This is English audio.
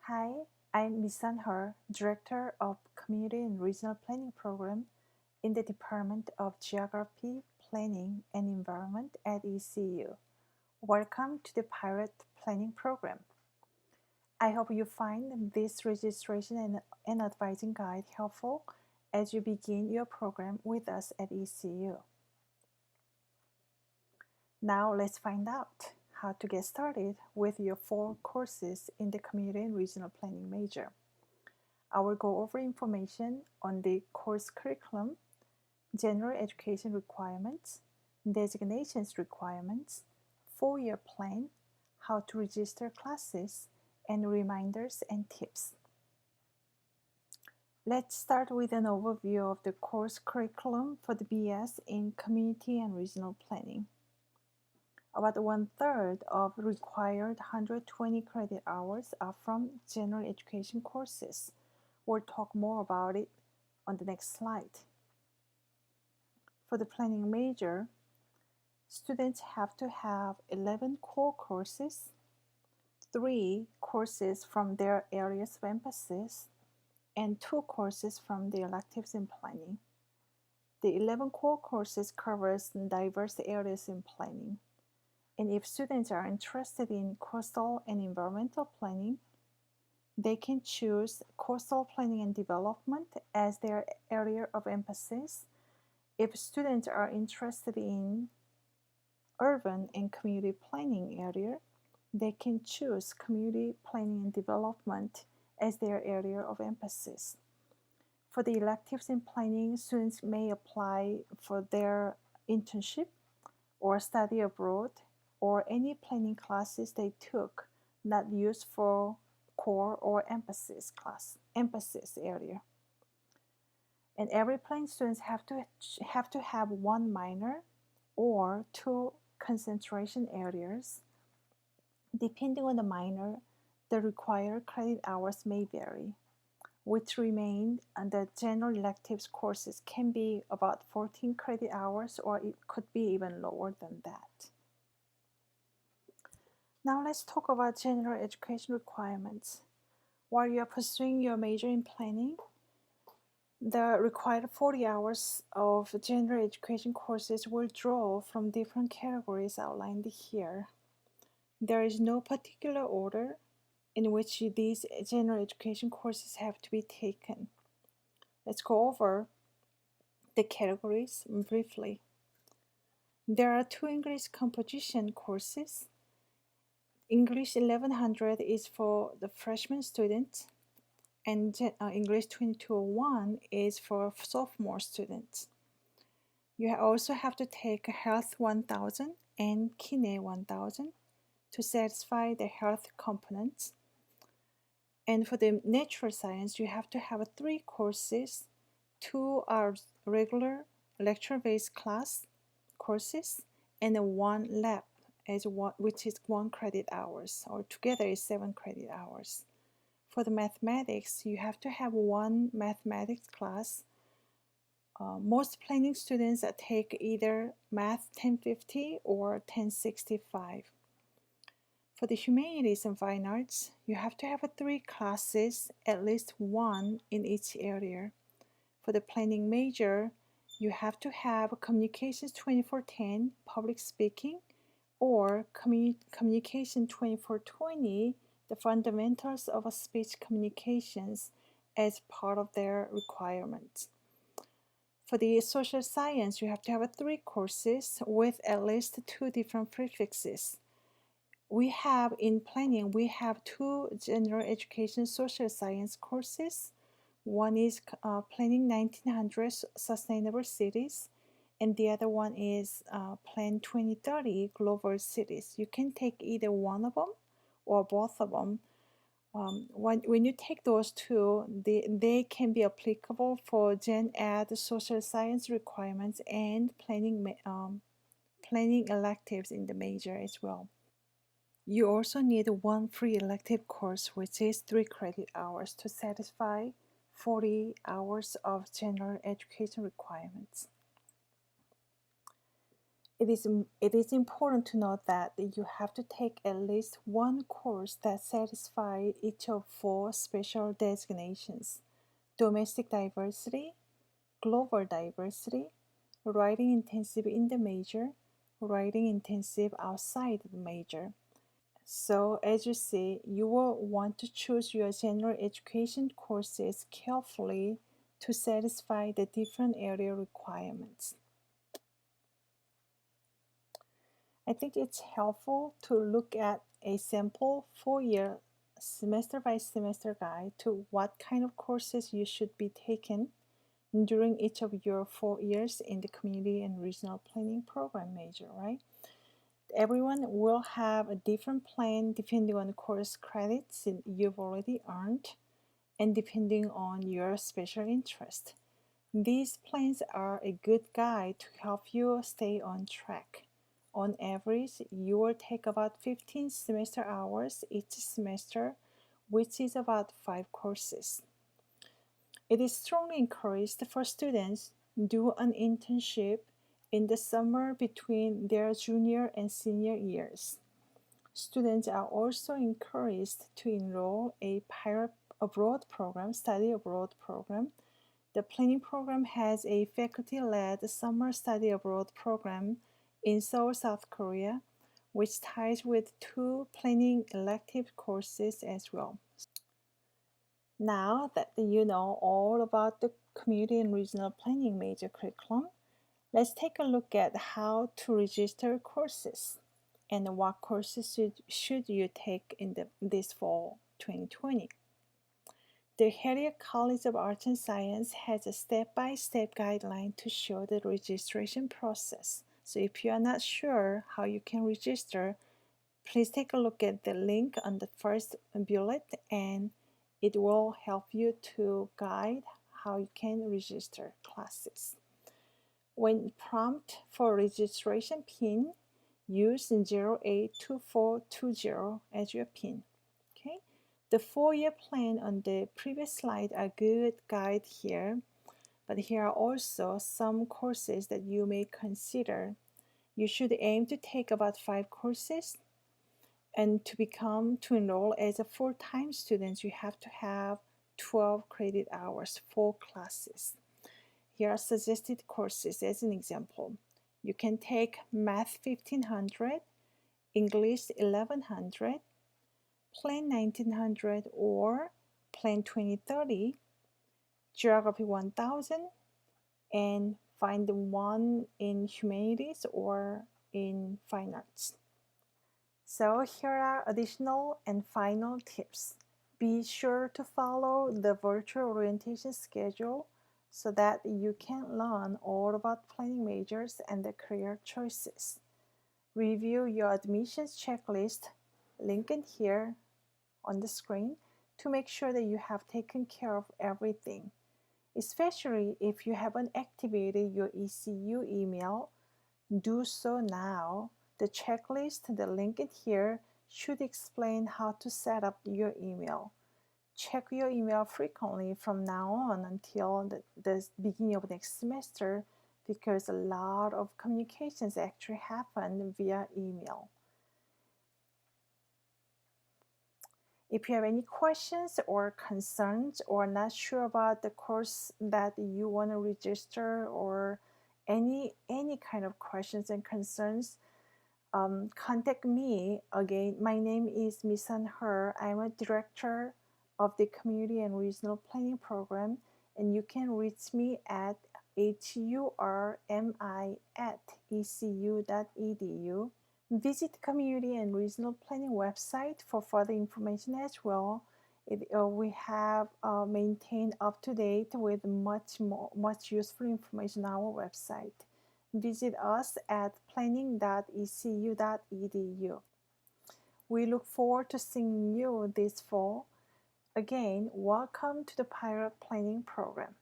Hi, I'm Misan Her, Director of Community and Regional Planning Program in the Department of Geography, Planning, and Environment at ECU. Welcome to the Pilot Planning Program. I hope you find this registration and advising guide helpful as you begin your program with us at ECU. Now let's find out how to get started with your 4 courses in the Community and Regional Planning major. I will go over information on the course curriculum, general education requirements, designations requirements, 4-year plan, how to register classes, and reminders and tips. Let's start with an overview of the course curriculum for the BS in Community and Regional Planning. About 1/3 of required 120 credit hours are from general education courses. We'll talk more about it on the next slide. For the planning major, students have to have 11 core courses, 3 courses from their areas of emphasis, and 2 courses from the electives in planning. The 11 core courses covers diverse areas in planning. And if students are interested in coastal and environmental planning, they can choose coastal planning and development as their area of emphasis. If students are interested in urban and community planning area, they can choose community planning and development as their area of emphasis. For the electives in planning, students may apply for their internship or study abroad or any planning classes they took not used for core or emphasis area. And every planning students have to have 1 minor or 2 concentration areas. Depending on the minor, the required credit hours may vary, which remain and the general electives courses can be about 14 credit hours or it could be even lower than that. Now let's talk about general education requirements. While you are pursuing your major in planning, the required 40 hours of general education courses will draw from different categories outlined here. There is no particular order in which these general education courses have to be taken. Let's go over the categories briefly. There are 2 English composition courses. English 1100 is for the freshman students, and English 2201 is for sophomore students. You also have to take Health 1000 and Kine 1000 to satisfy the health components. And for the natural science, you have to have 3 courses. 2 are regular lecture-based class courses and 1 lab, which is 1 credit hours, or together is 7 credit hours. For the mathematics, you have to have 1 mathematics class. Most planning students take either Math 1050 or 1065. For the humanities and fine arts, you have to have 3 classes, at least 1 in each area. For the planning major, you have to have Communications 2410, Public Speaking, or Communication 2420, the Fundamentals of Speech Communications, as part of their requirements. For the social science, you have to have 3 courses with at least 2 different prefixes. In planning, we have 2 general education social science courses. One is Planning 1900 Sustainable Cities, and the other one is Plan 2030 Global Cities. You can take either one of them or both of them. When you take those 2, they can be applicable for Gen Ed social science requirements and planning electives in the major as well. You also need 1 free elective course, which is 3 credit hours to satisfy 40 hours of general education requirements. It is important to note that you have to take at least one course that satisfies each of four special designations: domestic diversity, global diversity, writing intensive in the major, writing intensive outside the major. So as you see, you will want to choose your general education courses carefully to satisfy the different area requirements. I think it's helpful to look at a sample 4-year semester by semester guide to what kind of courses you should be taking during each of your 4 years in the community and regional planning program major, right? Everyone will have a different plan depending on the course credits you've already earned and depending on your special interest. These plans are a good guide to help you stay on track. On average, you will take about 15 semester hours each semester, which is about 5 courses. It is strongly encouraged for students to do an internship in the summer between their junior and senior years. Students are also encouraged to enroll a study abroad program. The planning program has a faculty-led summer study abroad program in Seoul, South Korea, which ties with 2 planning elective courses as well. Now that you know all about the community and regional planning major curriculum, let's take a look at how to register courses and what courses should you take in this fall 2020. The Harriet College of Arts and Science has a step-by-step guideline to show the registration process. So if you are not sure how you can register, please take a look at the link on the first bullet and it will help you to guide how you can register classes. When prompt for registration PIN, use 082420 as your PIN. Okay, the 4-year plan on the previous slide are good guide here, but here are also some courses that you may consider. You should aim to take about 5 courses, and to enroll as a full-time student, you have to have 12 credit hours, 4 classes. Here are suggested courses as an example. You can take Math 1500, English 1100, Plan 1900 or Plan 2030, Geography 1000, and find the one in humanities or in fine arts. So here are additional and final tips. Be sure to follow the virtual orientation schedule so that you can learn all about planning majors and the career choices. Review your admissions checklist, linked here on the screen, to make sure that you have taken care of everything. Especially if you haven't activated your ECU email, do so now. The checklist, the link here, should explain how to set up your email. Check your email frequently from now on until the beginning of next semester because a lot of communications actually happen via email. If you have any questions or concerns or not sure about the course that you want to register or any kind of questions and concerns, contact me. Again, my name is Misan Her. I'm a director of the Community and Regional Planning Program, and you can reach me at hurmi@ecu.edu. Visit the Community and Regional Planning website for further information as well. We have maintained up to date with much useful information on our website. Visit us at planning.ecu.edu. We look forward to seeing you this fall. Again, welcome to the Pilot Planning Program.